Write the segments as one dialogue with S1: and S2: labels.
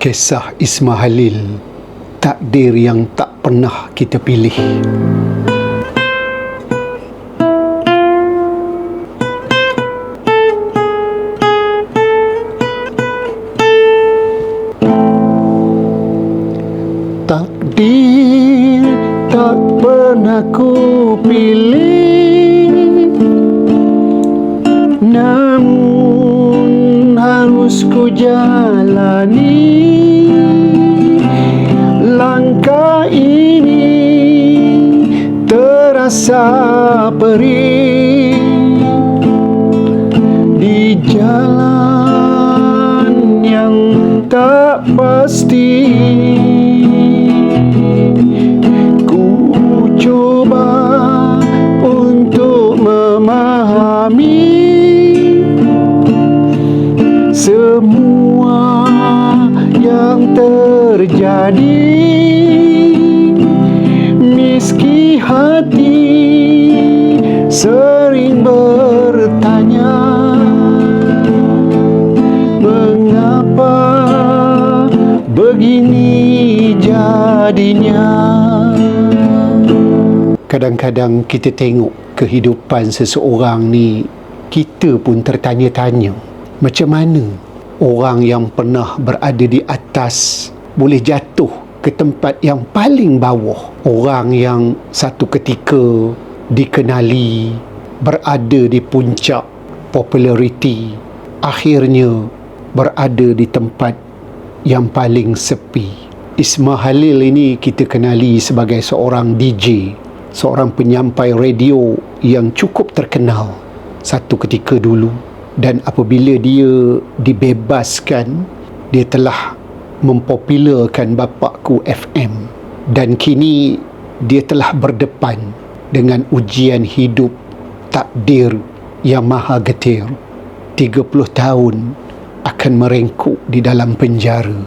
S1: Kisah Isma Halil, takdir yang tak pernah kita pilih. Takdir tak pernah ku pilih, namun harus ku jalani. Langkah ini terasa perih di jalan yang tak pasti. Ku coba untuk memahami semua yang terjadi, meski hati sering bertanya, mengapa begini jadinya. Kadang-kadang kita tengok kehidupan seseorang ni, kita pun tertanya-tanya, macam mana orang yang pernah berada di atas boleh jatuh ke tempat yang paling bawah. Orang yang satu ketika dikenali, berada di puncak populariti, akhirnya berada di tempat yang paling sepi. Isma Halil ini kita kenali sebagai seorang DJ, seorang penyampai radio yang cukup terkenal satu ketika dulu. Dan apabila dia dibebaskan, dia telah mempopularkan Bapakku FM, dan kini dia telah berdepan dengan ujian hidup takdir yang maha getir. 30 tahun akan merengkuk di dalam penjara.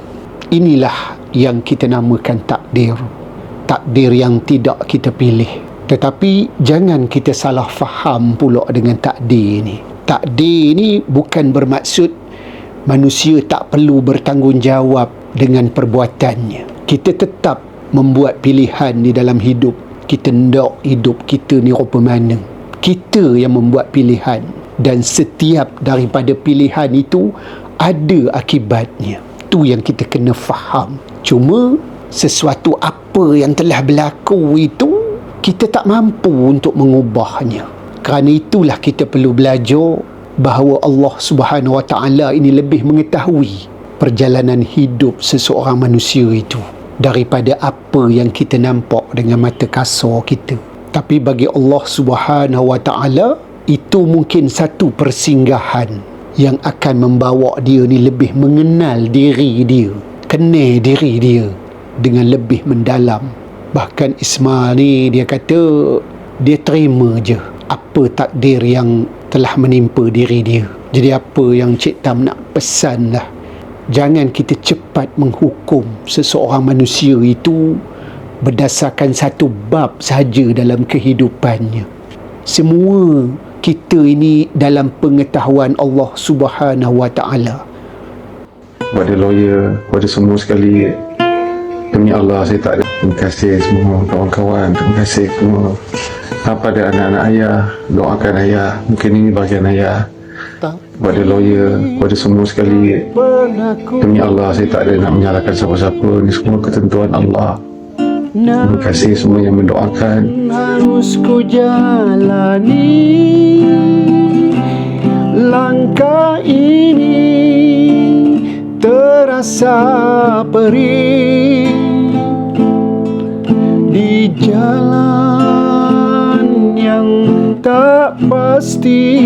S1: Inilah yang kita namakan takdir. Takdir yang tidak kita pilih. Tetapi jangan kita salah faham pula dengan takdir ini. Takdir ini bukan bermaksud manusia tak perlu bertanggungjawab dengan perbuatannya. Kita tetap membuat pilihan di dalam hidup. Kita hendak hidup kita ni rupa mana. Kita yang membuat pilihan, dan setiap daripada pilihan itu ada akibatnya. Itu yang kita kena faham. Cuma sesuatu apa yang telah berlaku itu kita tak mampu untuk mengubahnya. Kerana itulah kita perlu belajar bahawa Allah Subhanahu Wa Taala ini lebih mengetahui perjalanan hidup seseorang manusia itu daripada apa yang kita nampak dengan mata kasar kita. Tapi bagi Allah Subhanahu Wa Taala, itu mungkin satu persinggahan yang akan membawa dia ni lebih mengenal diri dia, kenal diri dia dengan lebih mendalam. Bahkan Isma ni dia kata dia terima je apa takdir yang telah menimpa diri dia. Jadi apa yang Cik Tam nak pesan lah, jangan kita cepat menghukum seseorang manusia itu berdasarkan satu bab sahaja dalam kehidupannya. Semua kita ini dalam pengetahuan Allah Subhanahu Wa Taala.
S2: Kepada lawyer, kepada semua sekali, demi Allah saya tak ada. Terima kasih semua kawan-kawan, terima kasih semua. Pada anak-anak ayah, doakan ayah, mungkin ini bahagian ayah. Kepada lawyer, kepada semua sekali, demi Allah saya tak ada nak menyalahkan siapa-siapa. Ini semua ketentuan Allah. Terima kasih semua yang mendoakan.
S1: Harus ku jalani langkah ini, terasa perih di jalan yang tak pasti.